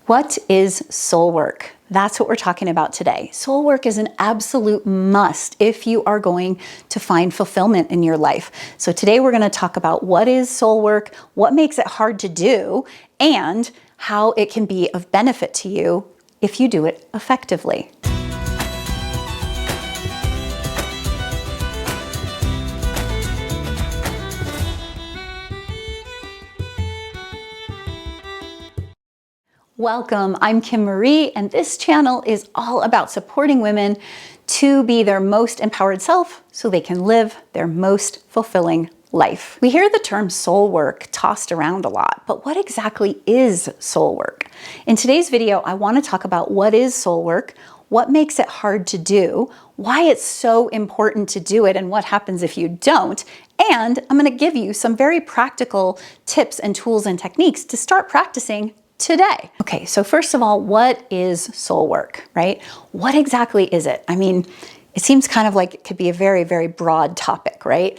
What is soul work? That's what we're talking about today. Soul work is an absolute must if you are going to find fulfillment in your life. So today we're going to talk about what is soul work, what makes it hard to do, and how it can be of benefit to you if you do it effectively. Welcome, I'm Kim Marie, and this channel is all about supporting women to be their most empowered self so they can live their most fulfilling life. We hear the term soul work tossed around a lot, but what exactly is soul work? In today's video, I want to talk about what is soul work, what makes it hard to do, why it's so important to do it, and what happens if you don't. And I'm going to give you some very practical tips and tools and techniques to start practicing today. Okay, so first of all, what is soul work, right? What exactly is it? I mean, it seems kind of like it could be a very, very broad topic, right?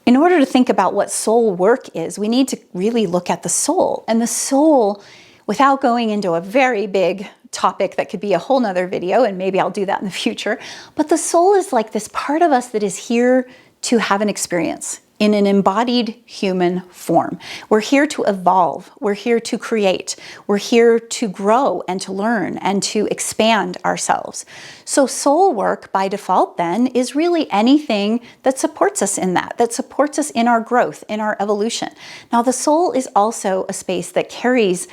In order to think about what soul work is, we need to really look at the soul. And the soul, without going into a very big topic that could be a whole nother video, and maybe I'll do that in the future, but the soul is like this part of us that is here to have an experience in an embodied human form. We're here to evolve. We're here to create. We're here to grow and to learn and to expand ourselves. So soul work by default then is really anything that supports us in that supports us in our growth, in our evolution. Now the soul is also a space that carries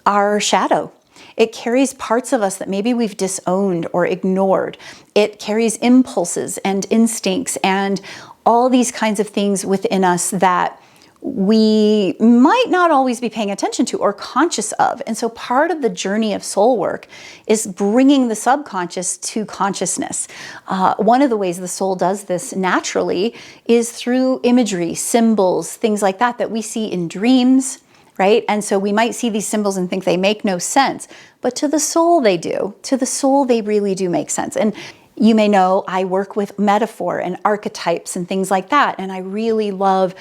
our shadow. It carries parts of us that maybe we've disowned or ignored. It carries impulses and instincts and all these kinds of things within us that we might not always be paying attention to or conscious of. And so part of the journey of soul work is bringing the subconscious to consciousness. One of the ways the soul does this naturally is through imagery, symbols, things like that we see in dreams, right? And so we might see these symbols and think they make no sense, but to the soul they do. To the soul they really do make sense. And you may know I work with metaphor and archetypes and things like that, and I really love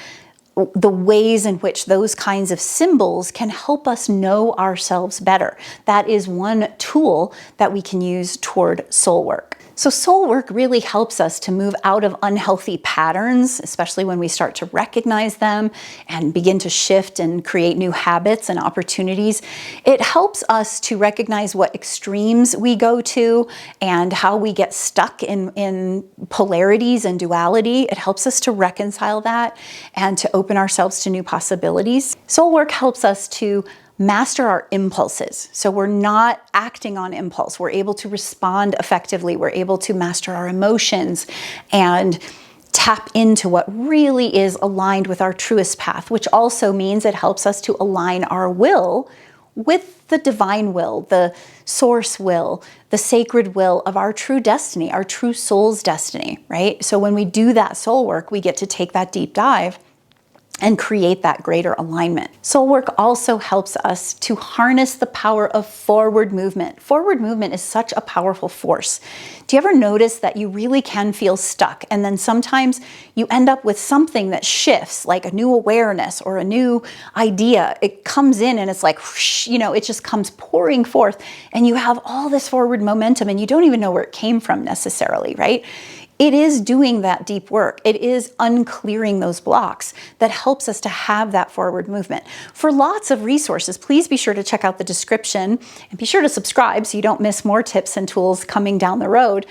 the ways in which those kinds of symbols can help us know ourselves better. That is one tool that we can use toward soul work. So soul work really helps us to move out of unhealthy patterns, especially when we start to recognize them and begin to shift and create new habits and opportunities. It helps us to recognize what extremes we go to and how we get stuck in polarities and duality. It helps us to reconcile that and to open ourselves to new possibilities. Soul work helps us to master our impulses. So we're not acting on impulse. We're able to respond effectively. We're able to master our emotions and tap into what really is aligned with our truest path, which also means it helps us to align our will with the divine will, the source will, the sacred will of our true destiny, our true soul's destiny, right? So when we do that soul work, we get to take that deep dive and create that greater alignment. Soul work also helps us to harness the power of forward movement. Forward movement is such a powerful force. Do you ever notice that you really can feel stuck, and then sometimes you end up with something that shifts, like a new awareness or a new idea? It comes in and it's like, whoosh, it just comes pouring forth, and you have all this forward momentum and you don't even know where it came from necessarily, right? It is doing that deep work. It is unclearing those blocks that helps us to have that forward movement. For lots of resources, please be sure to check out the description and be sure to subscribe so you don't miss more tips and tools coming down the road.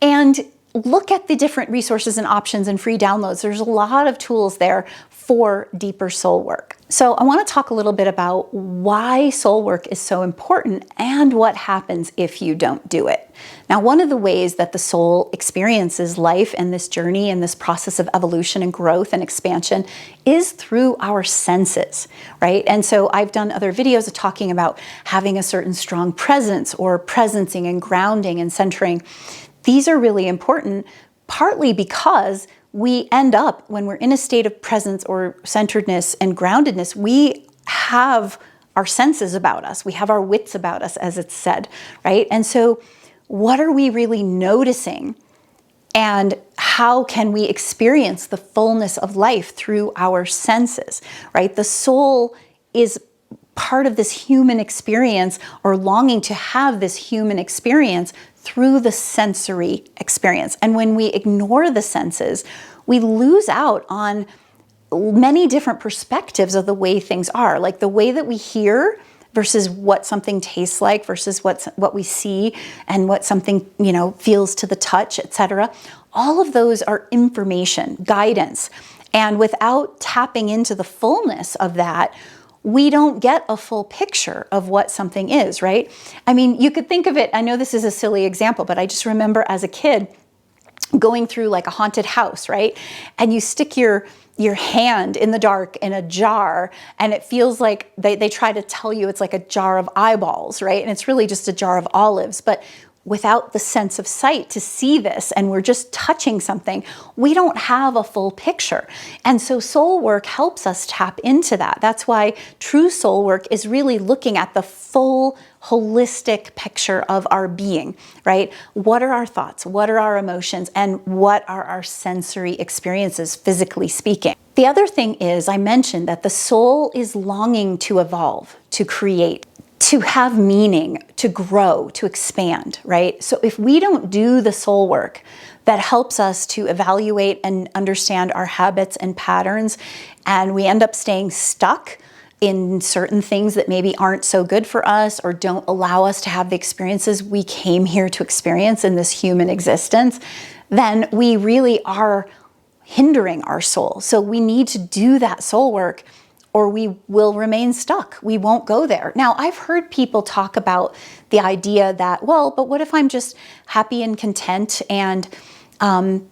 And look at the different resources and options and free downloads. There's a lot of tools there for deeper soul work. So I want to talk a little bit about why soul work is so important and what happens if you don't do it. Now, one of the ways that the soul experiences life and this journey and this process of evolution and growth and expansion is through our senses, right? And so I've done other videos of talking about having a certain strong presence or presencing and grounding and centering. These are really important, partly because we end up, when we're in a state of presence or centeredness and groundedness, we have our senses about us. We have our wits about us, as it's said, right? And so what are we really noticing? And how can we experience the fullness of life through our senses, right? The soul is part of this human experience, or longing to have this human experience through the sensory experience. And when we ignore the senses, we lose out on many different perspectives of the way things are, like the way that we hear versus what something tastes like versus what we see and what something, feels to the touch, etc. All of those are information, guidance. And without tapping into the fullness of that, we don't get a full picture of what something is, right? I mean, you could think of it, I know this is a silly example, but I just remember as a kid going through like a haunted house, right? And you stick your hand in the dark in a jar, and it feels like they try to tell you it's like a jar of eyeballs, right? And it's really just a jar of olives. But without the sense of sight to see this, and we're just touching something, we don't have a full picture. And so soul work helps us tap into that. That's why true soul work is really looking at the full holistic picture of our being, right? What are our thoughts? What are our emotions? And what are our sensory experiences, physically speaking? The other thing is, I mentioned that the soul is longing to evolve, to create, to have meaning, to grow, to expand, right? So if we don't do the soul work that helps us to evaluate and understand our habits and patterns, and we end up staying stuck in certain things that maybe aren't so good for us or don't allow us to have the experiences we came here to experience in this human existence, then we really are hindering our soul. So we need to do that soul work, or we will remain stuck. We won't go there. Now, I've heard people talk about the idea that, well, but what if I'm just happy and content and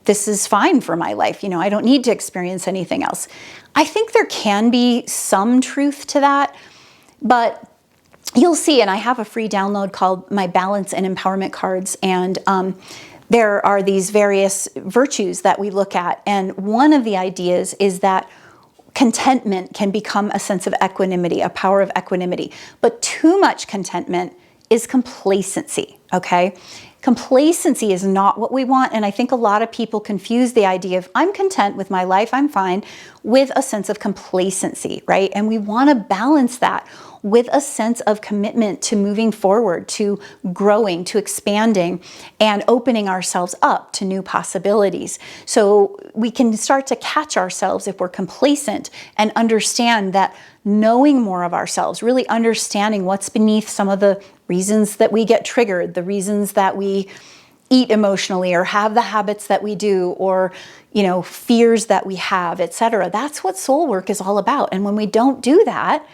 this is fine for my life? I don't need to experience anything else. I think there can be some truth to that, but you'll see, and I have a free download called My Balance and Empowerment Cards, and there are these various virtues that we look at. And one of the ideas is that contentment can become a sense of equanimity, a power of equanimity. But too much contentment is complacency, okay? Complacency is not what we want. And I think a lot of people confuse the idea of I'm content with my life, I'm fine, with a sense of complacency, right? And we want to balance that with a sense of commitment to moving forward, to growing, to expanding, and opening ourselves up to new possibilities. So we can start to catch ourselves if we're complacent and understand that knowing more of ourselves, really understanding what's beneath some of the reasons that we get triggered, the reasons that we eat emotionally or have the habits that we do, or fears that we have, etc. That's what soul work is all about. And when we don't do that,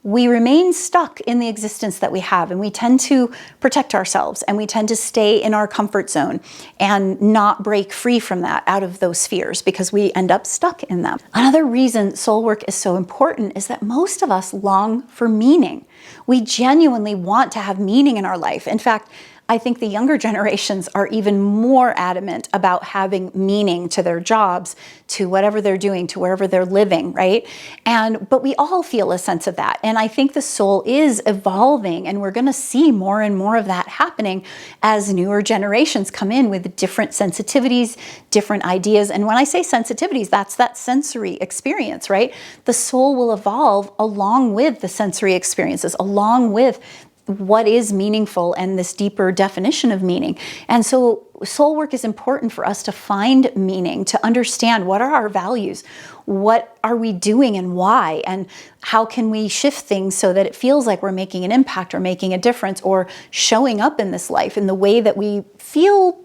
we remain stuck in the existence that we have, and we tend to protect ourselves, and we tend to stay in our comfort zone and not break free from that, out of those fears, because we end up stuck in them. Another reason soul work is so important is that most of us long for meaning. We genuinely want to have meaning in our life. In fact, I think the younger generations are even more adamant about having meaning to their jobs, to whatever they're doing, to wherever they're living, right? But we all feel a sense of that. And I think the soul is evolving, and we're going to see more and more of that happening as newer generations come in with different sensitivities, different ideas. And when I say sensitivities, that's that sensory experience, right? The soul will evolve along with the sensory experiences, along with what is meaningful and this deeper definition of meaning. And so soul work is important for us to find meaning, to understand what are our values, what are we doing and why, and how can we shift things so that it feels like we're making an impact or making a difference or showing up in this life in the way that we feel,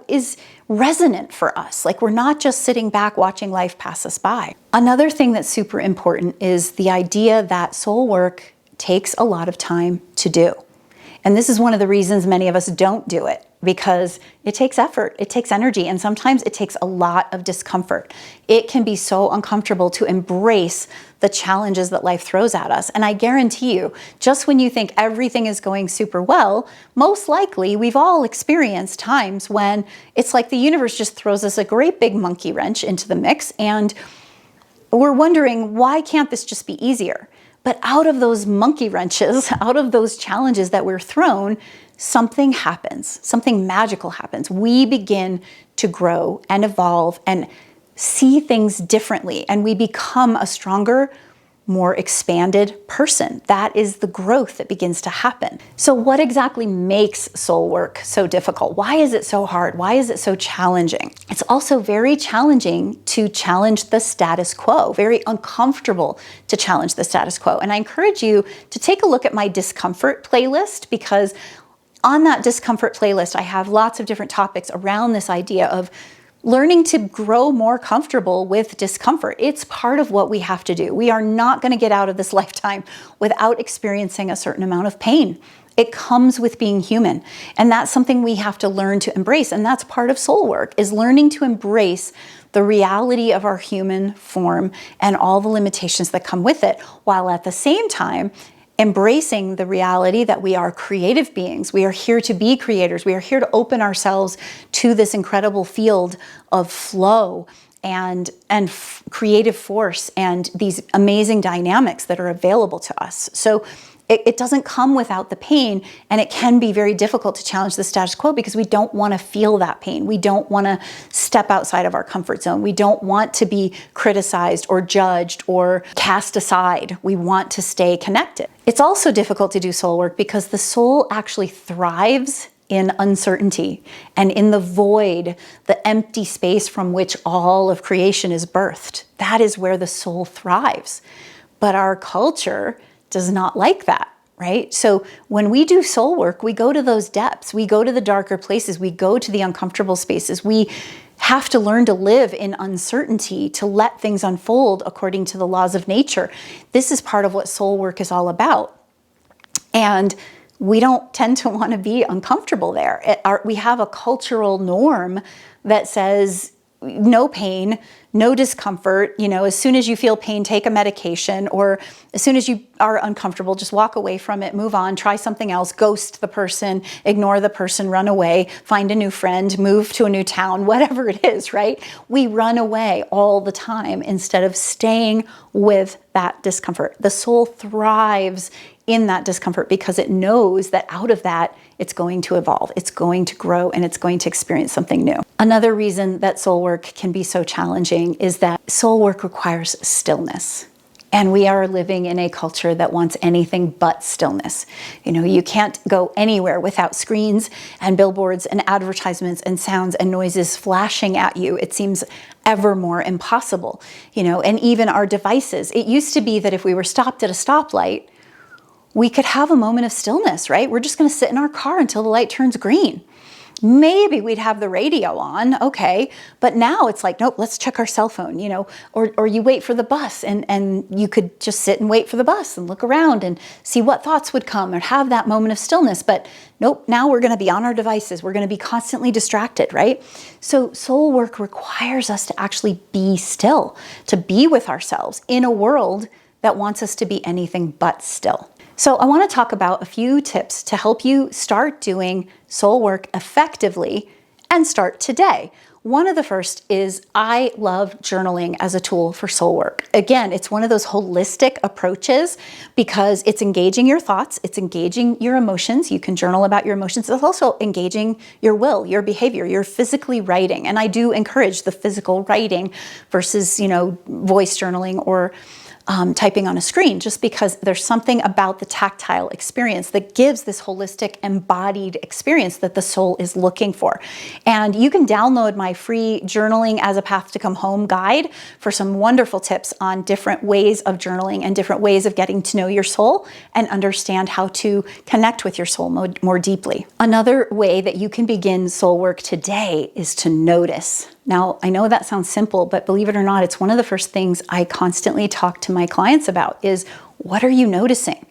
is resonant for us. Like we're not just sitting back watching life pass us by. Another thing that's super important is the idea that soul work takes a lot of time to do. And this is one of the reasons many of us don't do it, because it takes effort, it takes energy, and sometimes it takes a lot of discomfort. It can be so uncomfortable to embrace the challenges that life throws at us. And I guarantee you, just when you think everything is going super well, most likely we've all experienced times when it's like the universe just throws us a great big monkey wrench into the mix, and we're wondering, why can't this just be easier? But out of those monkey wrenches, out of those challenges that we're thrown, something happens, something magical happens. We begin to grow and evolve and see things differently, and we become a stronger, more expanded person. That is the growth that begins to happen. So what exactly makes soul work so difficult? Why is it so hard? Why is it so challenging? It's also very challenging to challenge the status quo, very uncomfortable to challenge the status quo. And I encourage you to take a look at my discomfort playlist, because on that discomfort playlist, I have lots of different topics around this idea of learning to grow more comfortable with discomfort. It's part of what we have to do. We are not going to get out of this lifetime without experiencing a certain amount of pain. It comes with being human. And that's something we have to learn to embrace. And that's part of soul work, is learning to embrace the reality of our human form and all the limitations that come with it, while at the same time embracing the reality that we are creative beings. We are here to be creators. We are here to open ourselves to this incredible field of flow and creative force and these amazing dynamics that are available to us. So it doesn't come without the pain, and it can be very difficult to challenge the status quo because we don't want to feel that pain. We don't want to step outside of our comfort zone. We don't want to be criticized or judged or cast aside. We want to stay connected. It's also difficult to do soul work because the soul actually thrives in uncertainty and in the void, the empty space from which all of creation is birthed. That is where the soul thrives. But our culture does not like that, right? So when we do soul work, we go to those depths, we go to the darker places, we go to the uncomfortable spaces. We have to learn to live in uncertainty, to let things unfold according to the laws of nature. This is part of what soul work is all about. And we don't tend to want to be uncomfortable there. We have a cultural norm that says no pain, no discomfort. As soon as you feel pain, take a medication, or as soon as you are uncomfortable, just walk away from it, move on, try something else, ghost the person, ignore the person, run away, find a new friend, move to a new town, whatever it is, right? We run away all the time instead of staying with that discomfort. The soul thrives in that discomfort because it knows that out of that, it's going to evolve, it's going to grow, and it's going to experience something new. Another reason that soul work can be so challenging is that soul work requires stillness. And we are living in a culture that wants anything but stillness. You can't go anywhere without screens and billboards and advertisements and sounds and noises flashing at you. It seems ever more impossible, and even our devices. It used to be that if we were stopped at a stoplight, we could have a moment of stillness, right? We're just going to sit in our car until the light turns green. Maybe we'd have the radio on, okay, but now it's like, nope, let's check our cell phone, or you wait for the bus and you could just sit and wait for the bus and look around and see what thoughts would come or have that moment of stillness. But nope, now we're going to be on our devices. We're going to be constantly distracted, right? So soul work requires us to actually be still, to be with ourselves in a world that wants us to be anything but still. So I want to talk about a few tips to help you start doing soul work effectively and start today. One of the first is I love journaling as a tool for soul work. Again, it's one of those holistic approaches because it's engaging your thoughts, it's engaging your emotions. You can journal about your emotions. It's also engaging your will, your behavior. You're physically writing. And I do encourage the physical writing versus, voice journaling or typing on a screen, just because there's something about the tactile experience that gives this holistic embodied experience that the soul is looking for. And you can download my free Journaling as a Path to Come Home guide for some wonderful tips on different ways of journaling and different ways of getting to know your soul and understand how to connect with your soul more deeply. Another way that you can begin soul work today is to notice. Now, I know that sounds simple, but believe it or not, it's one of the first things I constantly talk to my clients about is, what are you noticing?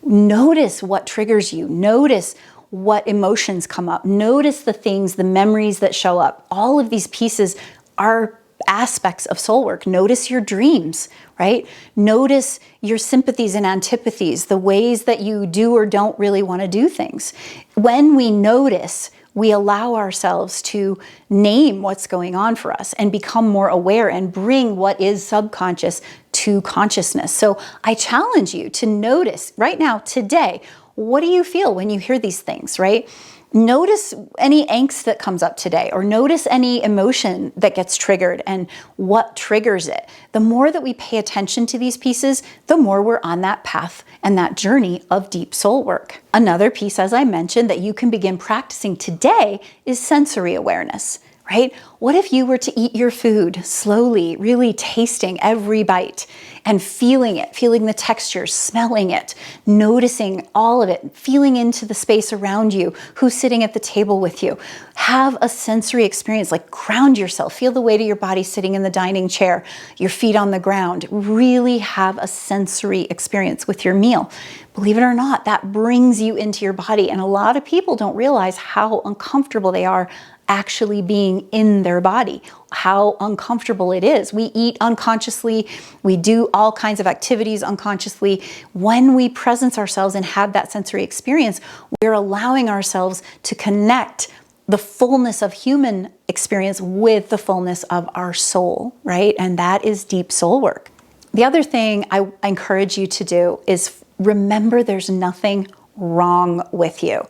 Notice what triggers you. Notice what emotions come up. Notice the things, the memories that show up. All of these pieces are aspects of soul work. Notice your dreams, right? Notice your sympathies and antipathies, the ways that you do or don't really want to do things. When we notice, we allow ourselves to name what's going on for us and become more aware and bring what is subconscious to consciousness. So I challenge you to notice right now, today, what do you feel when you hear these things, right? Notice any angst that comes up today, or notice any emotion that gets triggered and what triggers it. The more that we pay attention to these pieces, the more we're on that path and that journey of deep soul work. Another piece, as I mentioned, that you can begin practicing today is sensory awareness, right? What if you were to eat your food slowly, really tasting every bite and feeling it, feeling the texture, smelling it, noticing all of it, feeling into the space around you, who's sitting at the table with you. Have a sensory experience, like ground yourself, feel the weight of your body sitting in the dining chair, your feet on the ground. Really have a sensory experience with your meal. Believe it or not, that brings you into your body. And a lot of people don't realize how uncomfortable they are actually being in their body, how uncomfortable it is. We eat unconsciously, we do all kinds of activities unconsciously. When we presence ourselves and have that sensory experience, we're allowing ourselves to connect the fullness of human experience with the fullness of our soul, right? And that is deep soul work. The other thing I encourage you to do is remember there's nothing wrong with you.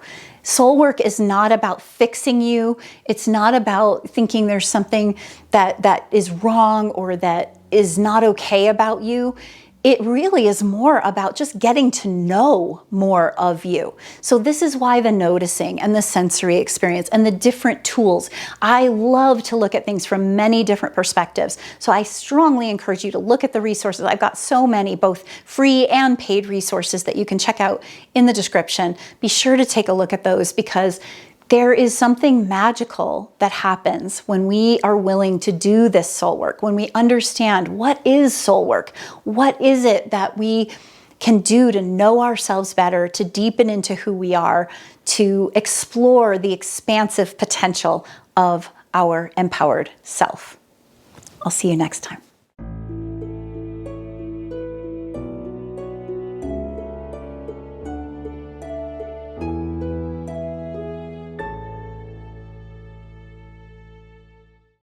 Soul work is not about fixing you. It's not about thinking there's something that is wrong or that is not okay about you. It really is more about just getting to know more of you. So this is why the noticing and the sensory experience and the different tools. I love to look at things from many different perspectives. So I strongly encourage you to look at the resources. I've got so many, both free and paid resources that you can check out in the description. Be sure to take a look at those, because there is something magical that happens when we are willing to do this soul work, when we understand what is soul work, what is it that we can do to know ourselves better, to deepen into who we are, to explore the expansive potential of our empowered self. I'll see you next time.